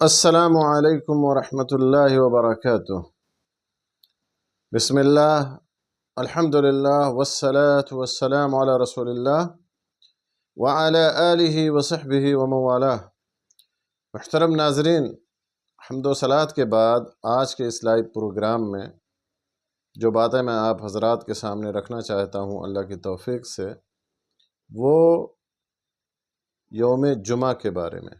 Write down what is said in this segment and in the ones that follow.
السلام علیکم ورحمۃ اللہ وبرکاتہ۔ بسم اللہ، الحمد للہ والصلاة والسلام علی رسول اللہ وعلی آلہ وصحبہ ومن والہ۔ محترم ناظرین، حمد و صلوات کے بعد آج کے اس لائیو پروگرام میں جو باتیں میں آپ حضرات کے سامنے رکھنا چاہتا ہوں اللہ کی توفیق سے، وہ یوم جمعہ کے بارے میں،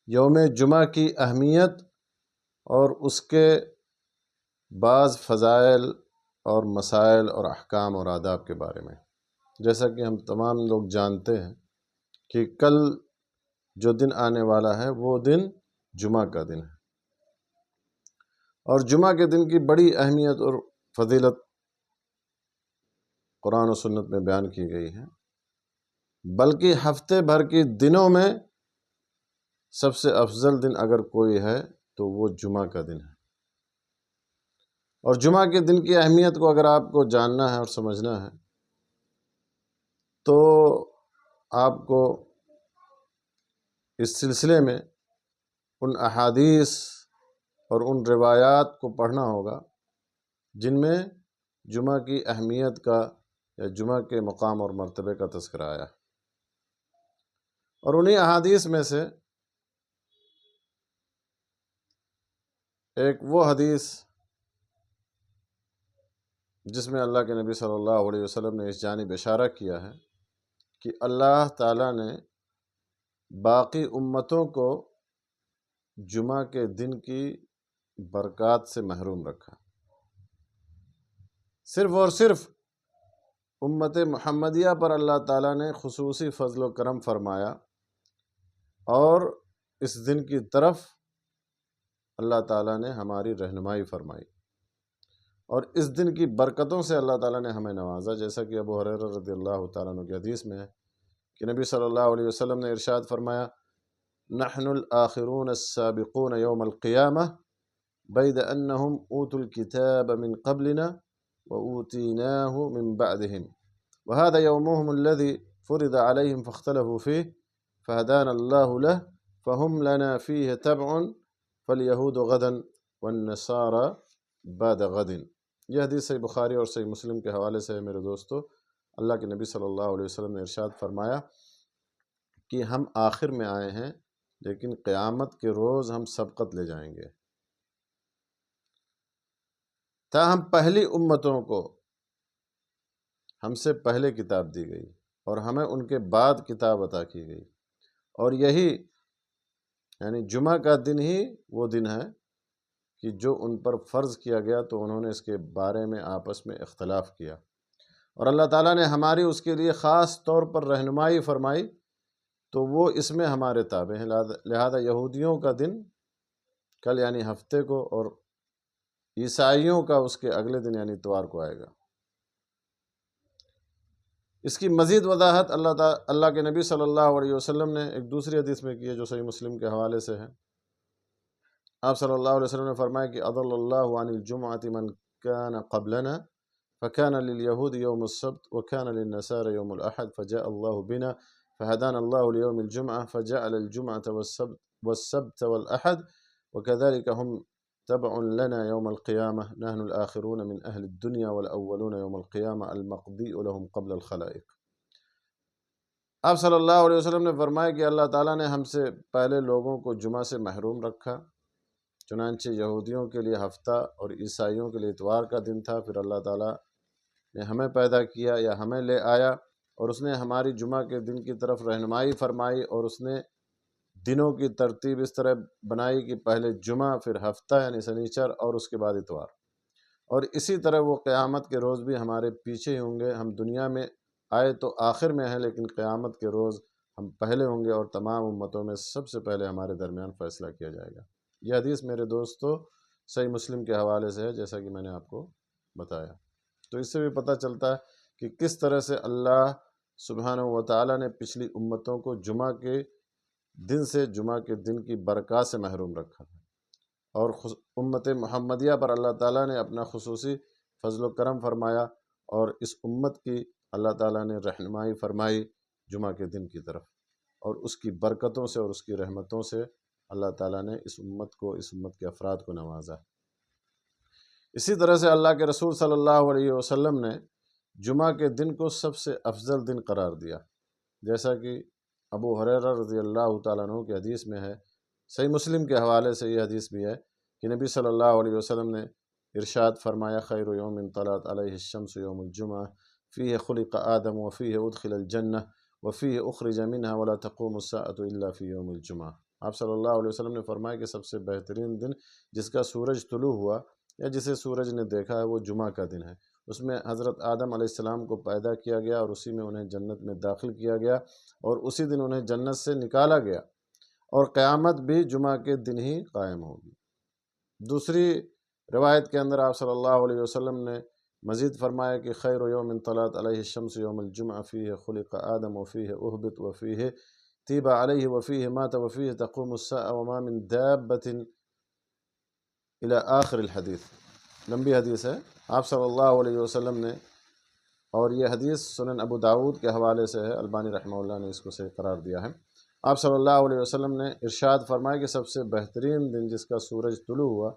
یوم جمعہ کی اہمیت اور اس کے بعض فضائل اور مسائل اور احکام اور آداب کے بارے میں۔ جیسا کہ ہم تمام لوگ جانتے ہیں کہ کل جو دن آنے والا ہے وہ دن جمعہ کا دن ہے، اور جمعہ کے دن کی بڑی اہمیت اور فضیلت قرآن و سنت میں بیان کی گئی ہے، بلکہ ہفتے بھر کے دنوں میں سب سے افضل دن اگر کوئی ہے تو وہ جمعہ کا دن ہے۔ اور جمعہ کے دن کی اہمیت کو اگر آپ کو جاننا ہے اور سمجھنا ہے تو آپ کو اس سلسلے میں ان احادیث اور ان روایات کو پڑھنا ہوگا جن میں جمعہ کی اہمیت کا یا جمعہ کے مقام اور مرتبے کا تذکرہ آیا۔ اور انہی احادیث میں سے ایک وہ حدیث جس میں اللہ کے نبی صلی اللہ علیہ وسلم نے اس جانب اشارہ کیا ہے کہ اللہ تعالیٰ نے باقی امتوں کو جمعہ کے دن کی برکات سے محروم رکھا، صرف اور صرف امت محمدیہ پر اللہ تعالیٰ نے خصوصی فضل و کرم فرمایا، اور اس دن کی طرف اللہ تعالیٰ نے ہماری رہنمائی فرمائی، اور اس دن کی برکتوں سے اللہ تعالیٰ نے ہمیں نوازا، جیسا کہ ابو ہریرہ رضی اللہ تعالیٰ عنہ کی حدیث میں ہے کہ نبی صلی اللہ علیہ وسلم نے ارشاد فرمایا: نحن الآخرون السابقون یوم القیامہ بید انہم اوتوا الکتاب من قبلنا وأوتیناہ من بعدہم وهذا يومهم الذي فرض عليهم فاختلفوا فيه فهدانا الله له فهم لنا فيه تبع فاليهود غدا والنصارى بعد غد۔ یہ حدیث صحیح بخاری اور صحیح مسلم کے حوالے سے ہے۔ میرے دوستو، اللہ کے نبی صلی اللہ علیہ وسلم نے ارشاد فرمایا کہ ہم آخر میں آئے ہیں، لیکن قیامت کے روز ہم سبقت لے جائیں گے۔ تاہم پہلی امتوں کو ہم سے پہلے کتاب دی گئی اور ہمیں ان کے بعد کتاب عطا کی گئی، اور یہی یعنی جمعہ کا دن ہی وہ دن ہے کہ جو ان پر فرض کیا گیا تو انہوں نے اس کے بارے میں آپس میں اختلاف کیا، اور اللہ تعالیٰ نے ہماری اس کے لیے خاص طور پر رہنمائی فرمائی، تو وہ اس میں ہمارے تابع ہیں۔ لہذا یہودیوں کا دن کل یعنی ہفتے کو، اور عیسائیوں کا اس کے اگلے دن یعنی اتوار کو آئے گا۔ اس کی مزید وضاحت اللہ کے نبی صلی اللہ علیہ وسلم نے ایک دوسری حدیث میں کی ہے جو صحیح مسلم کے حوالے سے ہے۔ آپ صلی اللہ علیہ وسلم نے فرمایا کہ اضل اللہ عن الجمعۃ من كان قبلنا فكان لليهود يوم السبت وكان للنصارى يوم الأحد فجاء الله بنا فهدانا الله ليوم الجمعة فجعل الجمعة والسبت والأحد وكذلك هم تبع لنا يوم القيامة نحن الآخرون من أهل الدنيا والأولون يوم القيامة المقضي لهم قبل الخلائق۔ آپ صلی اللہ علیہ وسلم نے فرمایا کہ اللہ تعالیٰ نے ہم سے پہلے لوگوں کو جمعہ سے محروم رکھا، چنانچہ یہودیوں کے لیے ہفتہ اور عیسائیوں کے لیے اتوار کا دن تھا، پھر اللہ تعالیٰ نے ہمیں پیدا کیا یا ہمیں لے آیا، اور اس نے ہماری جمعہ کے دن کی طرف رہنمائی فرمائی، اور اس نے دنوں کی ترتیب اس طرح بنائی کہ پہلے جمعہ، پھر ہفتہ یعنی سنیچر، اور اس کے بعد اتوار، اور اسی طرح وہ قیامت کے روز بھی ہمارے پیچھے ہی ہوں گے۔ ہم دنیا میں آئے تو آخر میں ہیں، لیکن قیامت کے روز ہم پہلے ہوں گے، اور تمام امتوں میں سب سے پہلے ہمارے درمیان فیصلہ کیا جائے گا۔ یہ حدیث میرے دوستو صحیح مسلم کے حوالے سے ہے، جیسا کہ میں نے آپ کو بتایا۔ تو اس سے بھی پتہ چلتا ہے کہ کس طرح سے اللہ سبحانہ و تعالیٰ نے پچھلی امتوں کو جمعہ کے دن سے، جمعہ کے دن کی برکات سے محروم رکھا تھا، اور امت محمدیہ پر اللہ تعالیٰ نے اپنا خصوصی فضل و کرم فرمایا، اور اس امت کی اللہ تعالیٰ نے رہنمائی فرمائی جمعہ کے دن کی طرف، اور اس کی برکتوں سے اور اس کی رحمتوں سے اللہ تعالیٰ نے اس امت کو، اس امت کے افراد کو نوازا۔ اسی طرح سے اللہ کے رسول صلی اللہ علیہ وسلم نے جمعہ کے دن کو سب سے افضل دن قرار دیا، جیسا کہ ابو ہریرہ رضی اللہ تعالیٰ عنہ کی حدیث میں ہے، صحیح مسلم کے حوالے سے یہ حدیث بھی ہے کہ نبی صلی اللہ علیہ وسلم نے ارشاد فرمایا، خیر یوم طلعت علیہ الشمس یوم الجمعہ فیہ خلق آدم وفیہ ادخل الجنہ وفیہ اخرج منہا ولا تقوم الساعة الا فی یوم الجمعہ۔ آپ صلی اللہ علیہ وسلم نے فرمایا کہ سب سے بہترین دن جس کا سورج طلوع ہوا یا جسے سورج نے دیکھا ہے وہ جمعہ کا دن ہے۔ اس میں حضرت آدم علیہ السلام کو پیدا کیا گیا اور اسی میں انہیں جنت میں داخل کیا گیا اور اسی دن انہیں جنت سے نکالا گیا، اور قیامت بھی جمعہ کے دن ہی قائم ہوگی۔ دوسری روایت کے اندر آپ صلی اللہ علیہ وسلم نے مزید فرمایا کہ خیر یوم طلعت علیہ الشمس یوم الجمعہ فیہ خلق آدم وفیہ اہبط وفیہ تیب علیہ وفیہ مات وفیہ تقوم الساعة وما من دابۃ الی آخر الحدیث۔ لمبی حدیث ہے، آپ صلی اللہ علیہ وسلم نے، اور یہ حدیث سنن ابو داود کے حوالے سے ہے، البانی رحمہ اللہ نے اس کو صحیح قرار دیا ہے۔ آپ صلی اللہ علیہ وسلم نے ارشاد فرمایا کہ سب سے بہترین دن جس کا سورج طلوع ہوا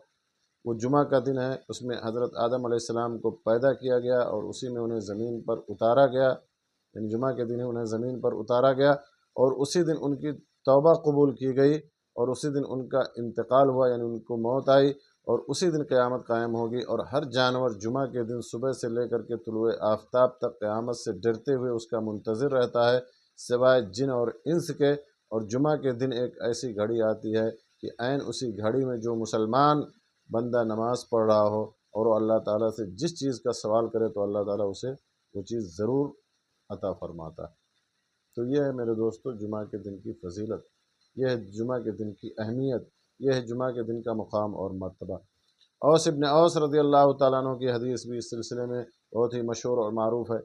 وہ جمعہ کا دن ہے۔ اس میں حضرت آدم علیہ السلام کو پیدا کیا گیا اور اسی میں انہیں زمین پر اتارا گیا، یعنی جمعہ کے دن ہی انہیں زمین پر اتارا گیا، اور اسی دن ان کی توبہ قبول کی گئی، اور اسی دن ان کا انتقال ہوا، یعنی ان کو موت آئی، اور اسی دن قیامت قائم ہوگی، اور ہر جانور جمعہ کے دن صبح سے لے کر کے طلوع آفتاب تک قیامت سے ڈرتے ہوئے اس کا منتظر رہتا ہے، سوائے جن اور انس کے۔ اور جمعہ کے دن ایک ایسی گھڑی آتی ہے کہ عین اسی گھڑی میں جو مسلمان بندہ نماز پڑھ رہا ہو اور وہ اللہ تعالیٰ سے جس چیز کا سوال کرے تو اللہ تعالیٰ اسے وہ چیز ضرور عطا فرماتا ہے۔ تو یہ ہے میرے دوستو جمعہ کے دن کی فضیلت، یہ ہے جمعہ کے دن کی اہمیت، یہ ہے جمعہ کے دن کا مقام اور مرتبہ۔ اوس ابن اوس رضی اللہ تعالیٰ عنہ کی حدیث بھی اس سلسلے میں بہت ہی مشہور اور معروف ہے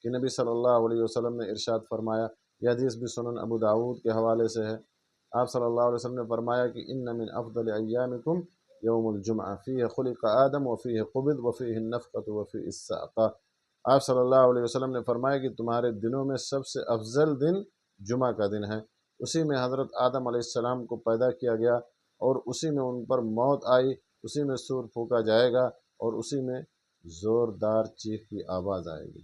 کہ نبی صلی اللہ علیہ وسلم نے ارشاد فرمایا، یہ حدیث بھی سنن ابو داود کے حوالے سے ہے۔ آپ صلی اللہ علیہ وسلم نے فرمایا کہ ان من افضل ایامکم یوم الجمعہ فیہ خلق آدم وفیہ قبض وفیہ النفخۃ وفیہ الصعقہ۔ آپ صلی اللہ علیہ وسلم نے فرمایا کہ تمہارے دنوں میں سب سے افضل دن جمعہ کا دن ہے، اسی میں حضرت آدم علیہ السلام کو پیدا کیا گیا، اور اسی میں ان پر موت آئی، اسی میں سور پھونکا جائے گا، اور اسی میں زوردار چیخ کی آواز آئے گی۔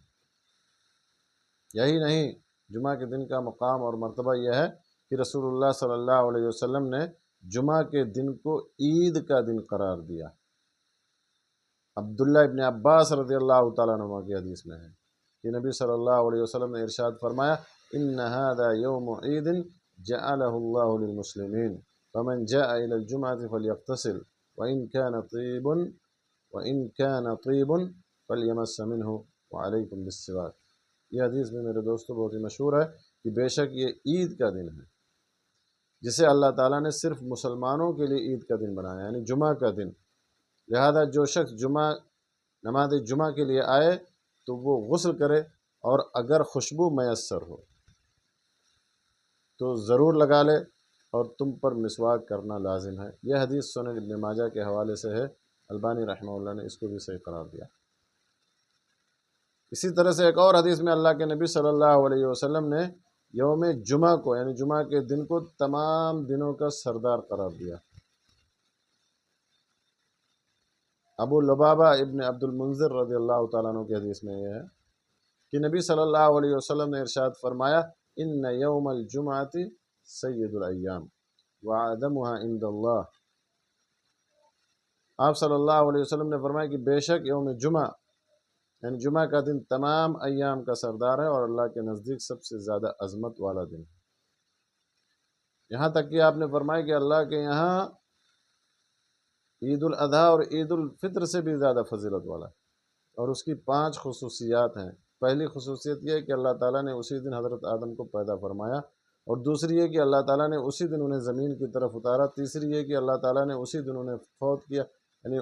یہی نہیں، جمعہ کے دن کا مقام اور مرتبہ یہ ہے کہ رسول اللہ صلی اللہ علیہ وسلم نے جمعہ کے دن کو عید کا دن قرار دیا۔ عبداللہ ابن عباس رضی اللہ تعالیٰ عنہ کی حدیث میں ہے کہ نبی صلی اللہ علیہ وسلم نے ارشاد فرمایا، ان هذا یوم عید جعلہ اللہ للمسلمین فمن جاء الى الجمعة فلیغتسل وإن كان طیب فلیمس منہ وعلیکم بالسواک۔ یہ حدیث بھی میرے دوستو بہت ہی مشہور ہے کہ بے شک یہ عید کا دن ہے جسے اللہ تعالیٰ نے صرف مسلمانوں کے لیے عید کا دن بنایا، یعنی جمعہ کا دن۔ لہذا جو شخص نماز جمعہ کے لیے آئے تو وہ غسل کرے، اور اگر خوشبو میسر ہو تو ضرور لگا لے، اور تم پر مسواک کرنا لازم ہے۔ یہ حدیث سنن ابن ماجہ کے حوالے سے ہے، البانی رحمہ اللہ نے اس کو بھی صحیح قرار دیا۔ اسی طرح سے ایک اور حدیث میں اللہ کے نبی صلی اللہ علیہ وسلم نے یوم جمعہ کو، یعنی جمعہ کے دن کو تمام دنوں کا سردار قرار دیا۔ ابو لبابہ ابن عبد المنذر رضی اللہ تعالیٰ عنہ کی حدیث میں یہ ہے کہ نبی صلی اللہ علیہ وسلم نے ارشاد فرمایا، ان یوم الجمعۃ سید الایام وعدمها عند اللہ۔ آپ صلی اللہ علیہ وسلم نے فرمایا کہ بے شک یوم جمعہ، یعنی جمعہ کا دن تمام ایام کا سردار ہے اور اللہ کے نزدیک سب سے زیادہ عظمت والا دن ہے۔ یہاں تک کہ آپ نے فرمایا کہ اللہ کے یہاں عید الاضحیٰ اور عید الفطر سے بھی زیادہ فضیلت والا ہے، اور اس کی 5 خصوصیات ہیں۔ پہلی خصوصیت یہ ہے کہ اللہ تعالیٰ نے اسی دن حضرت آدم کو پیدا فرمایا، اور دوسری یہ کہ اللہ تعالیٰ نے اسی دن انہیں زمین کی طرف اتارا، تیسری یہ کہ اللہ تعالیٰ نے اسی دن انہیں فوت کیا، یعنی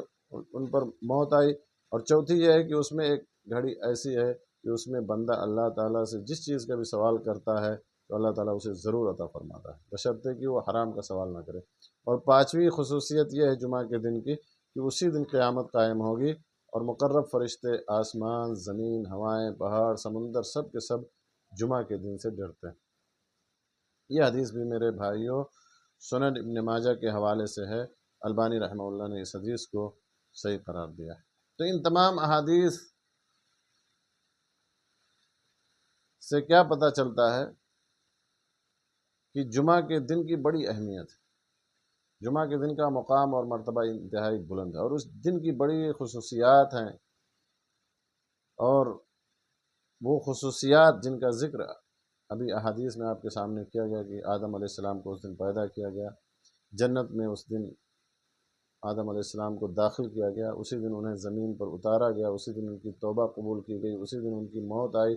ان پر موت آئی، اور چوتھی یہ ہے کہ اس میں ایک گھڑی ایسی ہے کہ اس میں بندہ اللہ تعالیٰ سے جس چیز کا بھی سوال کرتا ہے تو اللہ تعالیٰ اسے ضرور عطا فرماتا ہے، بشرطے کہ وہ حرام کا سوال نہ کرے۔ اور 5ویں خصوصیت یہ ہے جمعہ کے دن کی کہ اسی دن قیامت قائم ہوگی، اور مقرب فرشتے آسمان، زمین، ہوائیں، پہاڑ، سمندر سب کے سب جمعہ کے دن سے ڈرتے ہیں۔ یہ حدیث بھی میرے بھائیوں سنن ابن ماجہ کے حوالے سے ہے، البانی رحمہ اللہ نے اس حدیث کو صحیح قرار دیا ہے۔ تو ان تمام احادیث سے کیا پتہ چلتا ہے کہ جمعہ کے دن کی بڑی اہمیت ہے، جمعہ کے دن کا مقام اور مرتبہ انتہائی بلند ہے، اور اس دن کی بڑی خصوصیات ہیں، اور وہ خصوصیات جن کا ذکر ابھی احادیث میں آپ کے سامنے کیا گیا کہ آدم علیہ السلام کو اس دن پیدا کیا گیا، جنت میں اس دن آدم علیہ السلام کو داخل کیا گیا، اسی دن انہیں زمین پر اتارا گیا، اسی دن ان کی توبہ قبول کی گئی، اسی دن ان کی موت آئی،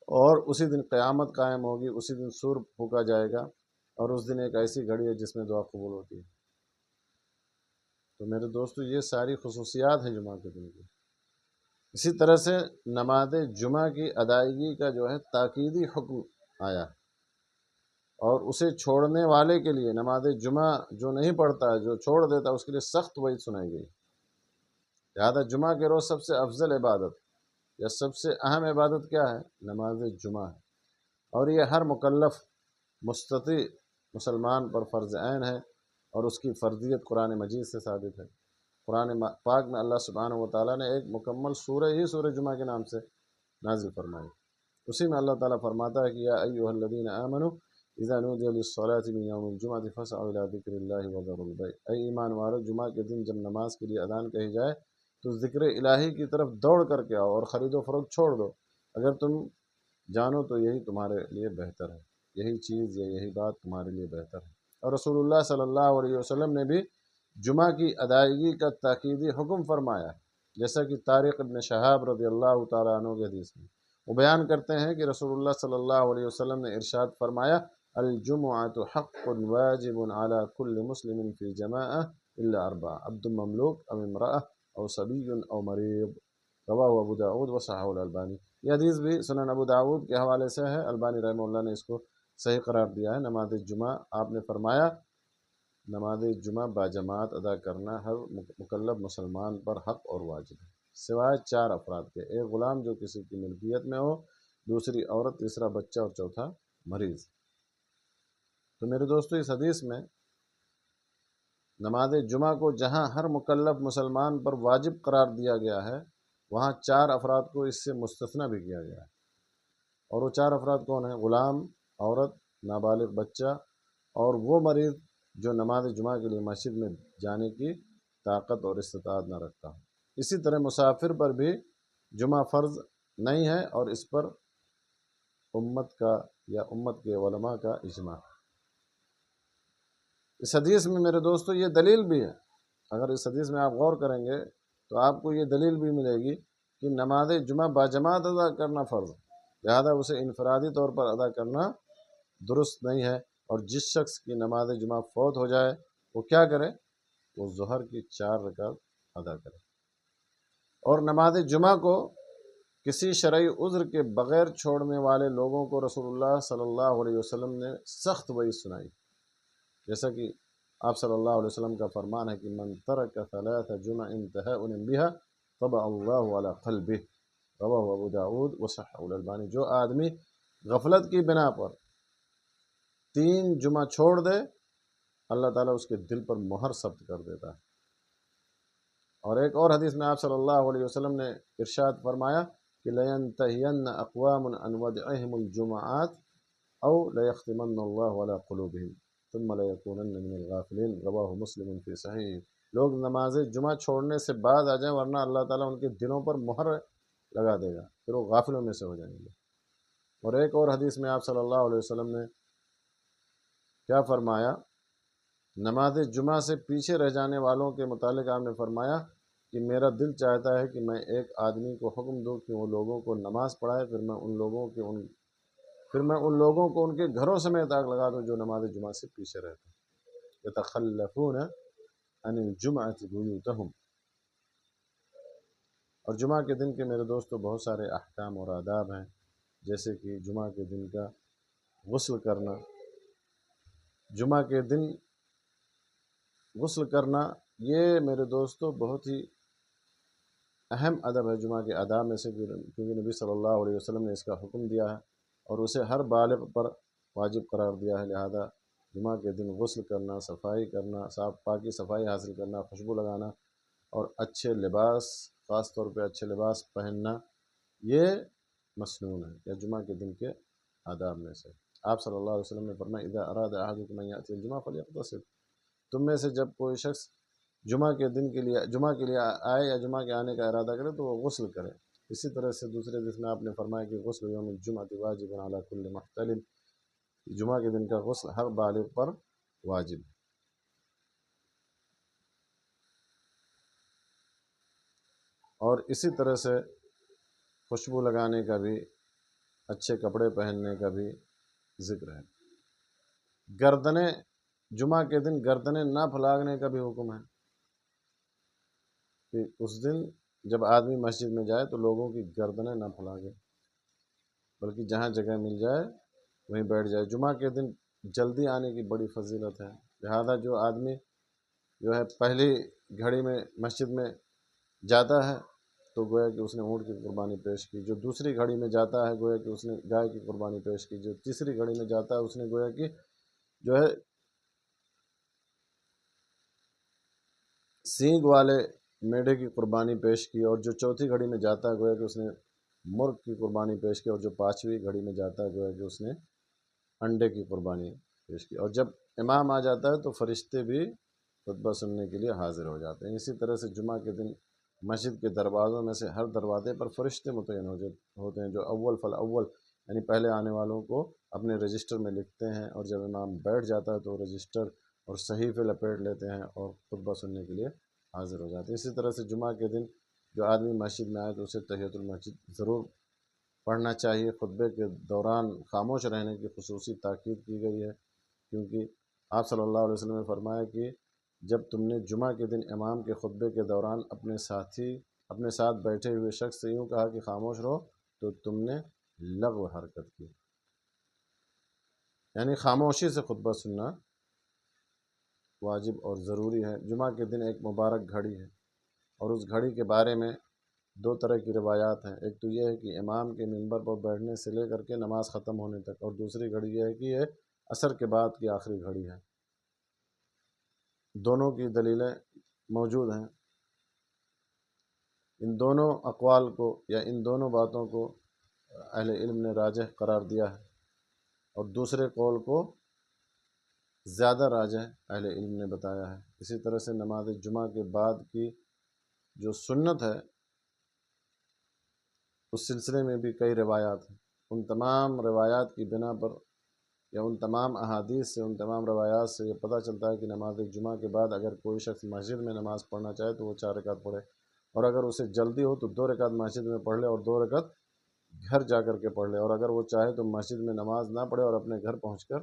اور اسی دن قیامت قائم ہوگی، اسی دن سور پھونکا جائے گا، اور اس دن ایک ایسی گھڑی ہے جس میں دعا قبول ہوتی ہے۔ تو میرے دوستو یہ ساری خصوصیات ہیں جمعہ کے دن کی۔ اسی طرح سے نماز جمعہ کی ادائیگی کا جو ہے تاکیدی حکم آیا، اور اسے چھوڑنے والے کے لیے، نماز جمعہ جو نہیں پڑھتا ہے، جو چھوڑ دیتا ہے، اس کے لیے سخت وعید سنائی گئی۔ لہٰذا جمعہ کے روز سب سے افضل عبادت یا سب سے اہم عبادت کیا ہے؟ نماز جمعہ ہے، اور یہ ہر مکلف مستطیع مسلمان پر فرض عین ہے، اور اس کی فرضیت قرآن مجید سے ثابت ہے۔ قرآن پاک میں اللہ سبحانہ و تعالیٰ نے ایک مکمل سورہ ہی سورہ جمعہ کے نام سے نازل فرمائی۔ اسی میں اللہ تعالیٰ فرماتا ہے کہ یا ایھا الذین آمنوا اذا نودی للصلاۃ من یوم الجمعۃ فاسعوا الی ذکر اللہ وذروا البیع۔ اے ایمان والو، جمعہ کے دن جب نماز کے لیے اذان کہی جائے تو ذکر الہی کی طرف دوڑ کر کے آؤ، اور خرید و فروخت چھوڑ دو، اگر تم جانو تو یہی تمہارے لیے بہتر ہے، یہی چیز یا یہی بات تمہارے لیے بہتر ہے۔ اور رسول اللہ صلی اللہ علیہ وسلم نے بھی جمعہ کی ادائیگی کا تاکیدی حکم فرمایا، جیسا کہ طارق ابن شہاب رضی اللہ تعالیٰ عنہ کے حدیث میں وہ بیان کرتے ہیں کہ رسول اللہ صلی اللہ علیہ وسلم نے ارشاد فرمایا، الجمعۃ حق واجب علی کل مسلم فی جماعہ الا اربعہ، عبد مملوک او امرأہ او صبی او مریض، رواہ ابو داؤد وصححہ الالبانی۔ یہ حدیث بھی سنن ابو داؤد کے حوالے سے ہے، البانی رحمہ اللہ نے اس کو صحیح قرار دیا ہے۔ نماز جمعہ آپ نے فرمایا نماز جمعہ باجماعت ادا کرنا ہر مکلف مسلمان پر حق اور واجب ہے، سوائے 4 افراد کے: ایک غلام جو کسی کی ملکیت میں ہو، دوسری عورت، تیسرا بچہ، اور چوتھا مریض۔ تو میرے دوستو اس حدیث میں نماز جمعہ کو جہاں ہر مکلف مسلمان پر واجب قرار دیا گیا ہے، وہاں 4 افراد کو اس سے مستثنی بھی کیا گیا ہے، اور وہ 4 افراد کون ہیں؟ غلام، عورت، نابالغ بچہ، اور وہ مریض جو نماز جمعہ کے لیے مسجد میں جانے کی طاقت اور استطاعت نہ رکھتا ہو۔ اسی طرح مسافر پر بھی جمعہ فرض نہیں ہے، اور اس پر امت کے علماء کا اجماع۔ اس حدیث میں میرے دوستو یہ دلیل بھی ہے، اگر اس حدیث میں آپ غور کریں گے تو آپ کو یہ دلیل بھی ملے گی کہ نماز جمعہ باجماعت ادا کرنا فرض ہے، لہذا اسے انفرادی طور پر ادا کرنا درست نہیں ہے، اور جس شخص کی نماز جمعہ فوت ہو جائے وہ کیا کرے؟ وہ ظہر کی 4 رکعت ادا کرے۔ اور نماز جمعہ کو کسی شرعی عذر کے بغیر چھوڑنے والے لوگوں کو رسول اللہ صلی اللہ علیہ وسلم نے سخت وعید سنائی، جیسا کہ آپ صلی اللہ علیہ وسلم کا فرمان ہے کہ من ترک 3 جمع انتہاء بها طبع اللہ علی قلبہ، رواہ ابو داؤد وصححہ الالبانی۔ جو آدمی غفلت کی بنا پر 3 جمعہ چھوڑ دے، اللہ تعالیٰ اس کے دل پر مہر ثبت کر دیتا ہے۔ اور ایک اور حدیث میں آپ صلی اللہ علیہ وسلم نے ارشاد فرمایا کہ لَيَنْتَهِيَنَّ أَقْوَامٌ عَنْ وَدْعِهِمُ الْجُمَعَاتِ أَوْ لَيَخْتِمَنَّ اللَّهُ عَلَى قُلُوبِهِمْ ثُمَّ لَيَكُونَنَّ مِنَ الْغَافِلِينَ، رواہ مسلم فی صحیح۔ لوگ نماز جمعہ چھوڑنے سے بعد آ جائیں، ورنہ اللہ تعالیٰ ان کے دلوں پر مہر لگا دے گا، پھر وہ غافلوں میں سے ہو جائیں گے۔ اور ایک اور حدیث میں آپ صلی اللہ علیہ وسلم نے کیا فرمایا؟ نماز جمعہ سے پیچھے رہ جانے والوں کے متعلق آپ نے فرمایا کہ میرا دل چاہتا ہے کہ میں ایک آدمی کو حکم دوں کہ وہ لوگوں کو نماز پڑھائے، پھر میں ان لوگوں کو ان کے گھروں سمیت آگ لگا دوں جو نماز جمعہ سے پیچھے رہتے ہیں۔ یتخلفون عن الجمعۃ بیوتہم۔ اور جمعہ کے دن کے میرے دوستو بہت سارے احکام اور آداب ہیں، جیسے کہ جمعہ کے دن کا غسل کرنا۔ جمعہ کے دن غسل کرنا یہ میرے دوستو بہت ہی اہم ادب ہے جمعہ کے آداب میں سے، کیونکہ نبی صلی اللہ علیہ وسلم نے اس کا حکم دیا ہے، اور اسے ہر بالغ پر واجب قرار دیا ہے، لہذا جمعہ کے دن غسل کرنا، صفائی کرنا، پاکی صفائی حاصل کرنا، خوشبو لگانا اور اچھے لباس، خاص طور پہ اچھے لباس پہننا، یہ مسنون ہے یا جمعہ کے دن کے آداب میں سے۔ آپ صلی اللہ علیہ وسلم نے فرمایا اذا اراد احدکم ان یاتی الجمعہ فلیغتسل، تم میں سے جب کوئی شخص جمعہ کے لیے آئے یا جمعہ کے آنے کا ارادہ کرے تو وہ غسل کرے۔ اسی طرح سے دوسرے حدیث میں آپ نے فرمایا کہ غسل یوم الجمعہ واجب علی کل محتلم، جمعہ کے دن کا غسل ہر بالغ پر واجب ہے۔ اور اسی طرح سے خوشبو لگانے کا بھی، اچھے کپڑے پہننے کا بھی ذکر ہے۔ گردنیں، جمعہ کے دن گردنیں نہ پھلاگنے کا بھی حکم ہے کہ اس دن جب آدمی مسجد میں جائے تو لوگوں کی گردنیں نہ پھلاگے، بلکہ جہاں جگہ مل جائے وہیں بیٹھ جائے۔ جمعہ کے دن جلدی آنے کی بڑی فضیلت ہے، لہذا جو آدمی جو ہے پہلی گھڑی میں مسجد میں جاتا ہے تو گویا کہ اس نے اونٹ کی قربانی پیش کی، جو دوسری گھڑی میں جاتا ہے گویا کہ اس نے گائے کی قربانی پیش کی، جو تیسری گھڑی میں جاتا ہے اس نے گویا کہ جو ہے سینگ والے میڈے کی قربانی پیش کی، اور جو چوتھی گھڑی میں جاتا ہے گویا کہ اس نے مرغ کی قربانی پیش کی، اور جو پانچویں گھڑی میں جاتا ہے گویا کہ اس نے انڈے کی قربانی پیش کی۔ اور جب امام آ جاتا ہے تو فرشتے بھی خطبہ سننے کے لیے حاضر ہو جاتے ہیں۔ اسی طرح سے جمعہ کے دن مسجد کے دروازوں میں سے ہر دروازے پر فرشتے متعین ہوتے ہیں، جو اول فالاول یعنی پہلے آنے والوں کو اپنے رجسٹر میں لکھتے ہیں، اور جب امام بیٹھ جاتا ہے تو رجسٹر اور صحیفے لپیٹ لیتے ہیں اور خطبہ سننے کے لیے حاضر ہو جاتے ہیں۔ اسی طرح سے جمعہ کے دن جو آدمی مسجد میں آئے تو اسے تحیۃ المسجد ضرور پڑھنا چاہیے۔ خطبے کے دوران خاموش رہنے کی خصوصی تاکید کی گئی ہے، کیونکہ آپ صلی اللہ علیہ وسلم نے فرمایا کہ جب تم نے جمعہ کے دن امام کے خطبے کے دوران اپنے ساتھ بیٹھے ہوئے شخص سے یوں کہا کہ خاموش رہو تو تم نے لغو حرکت کی، یعنی خاموشی سے خطبہ سننا واجب اور ضروری ہے۔ جمعہ کے دن ایک مبارک گھڑی ہے، اور اس گھڑی کے بارے میں دو طرح کی روایات ہیں۔ ایک تو یہ ہے کہ امام کے منبر پر بیٹھنے سے لے کر کے نماز ختم ہونے تک، اور دوسری گھڑی یہ ہے کہ یہ عصر کے بعد کی آخری گھڑی ہے۔ دونوں کی دلیلیں موجود ہیں۔ ان دونوں اقوال کو یا ان دونوں باتوں کو اہل علم نے راجح قرار دیا ہے، اور دوسرے قول کو زیادہ راجح اہل علم نے بتایا ہے۔ اسی طرح سے نماز جمعہ کے بعد کی جو سنت ہے اس سلسلے میں بھی کئی روایات ہیں۔ ان تمام روایات کی بنا پر یا ان تمام احادیث سے، ان تمام روایات سے یہ پتہ چلتا ہے کہ نماز جمعہ کے بعد اگر کوئی شخص مسجد میں نماز پڑھنا چاہے تو وہ 4 رکعت پڑھے، اور اگر اسے جلدی ہو تو 2 رکعت مسجد میں پڑھ لے اور 2 رکعت گھر جا کر کے پڑھ لے، اور اگر وہ چاہے تو مسجد میں نماز نہ پڑھے اور اپنے گھر پہنچ کر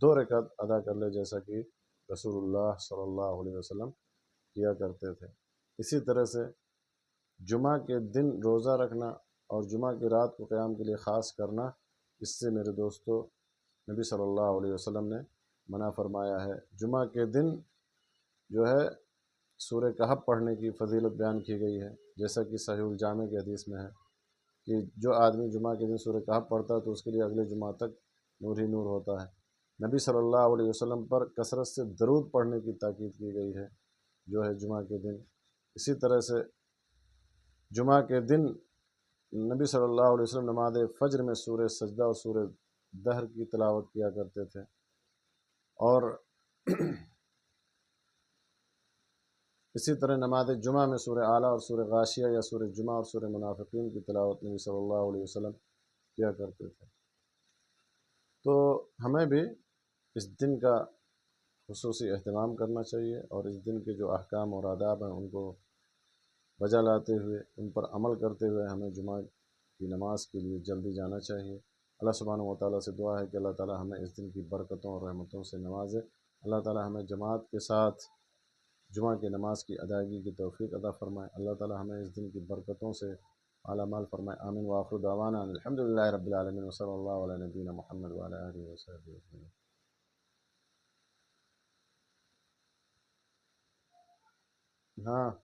2 رکعت ادا کر لے، جیسا کہ رسول اللہ صلی اللہ علیہ وسلم کیا کرتے تھے۔ اسی طرح سے جمعہ کے دن روزہ رکھنا اور جمعہ کی رات کو قیام کے لیے خاص کرنا، اس سے میرے دوستو نبی صلی اللہ علیہ وسلم نے منع فرمایا ہے۔ جمعہ کے دن جو ہے سورہ کہف پڑھنے کی فضیلت بیان کی گئی ہے، جیسا کہ صحیح الجامع کی حدیث میں ہے کہ جو آدمی جمعہ کے دن سورہ کہف پڑھتا ہے تو اس کے لیے اگلے جمعہ تک نور ہی نور ہوتا ہے۔ نبی صلی اللہ علیہ وسلم پر کثرت سے درود پڑھنے کی تاکید کی گئی ہے جو ہے جمعہ کے دن۔ اسی طرح سے جمعہ کے دن نبی صلی اللہ علیہ وسلم نماز فجر میں سورہ سجدہ اور سورہ دہر کی تلاوت کیا کرتے تھے، اور اسی طرح نماز جمعہ میں سورہ اعلیٰ اور سورہ غاشیہ یا سورہ جمعہ اور سورہ منافقین کی تلاوت نبی صلی اللہ علیہ وسلم کیا کرتے تھے۔ تو ہمیں بھی اس دن کا خصوصی اہتمام کرنا چاہیے، اور اس دن کے جو احکام اور آداب ہیں ان کو بجا لاتے ہوئے، ان پر عمل کرتے ہوئے ہمیں جمعہ کی نماز کے لیے جلدی جانا چاہیے۔ اللہ سبحانہ و تعالیٰ سے دعا ہے کہ اللہ تعالیٰ ہمیں اس دن کی برکتوں اور رحمتوں سے نوازے۔ اللہ تعالیٰ ہمیں جماعت کے ساتھ جمعہ کی نماز کی ادائیگی کی توفیق عطا فرمائے۔ اللہ تعالیٰ ہمیں اس دن کی برکتوں سے اعلیٰ مال فرمائے۔ آمین وآخر دعوانا الحمد للہ رب العالمین وصلی اللہ علیہ نبینا محمد وعلی آلہ وصحبہ اجمعین۔ ہاں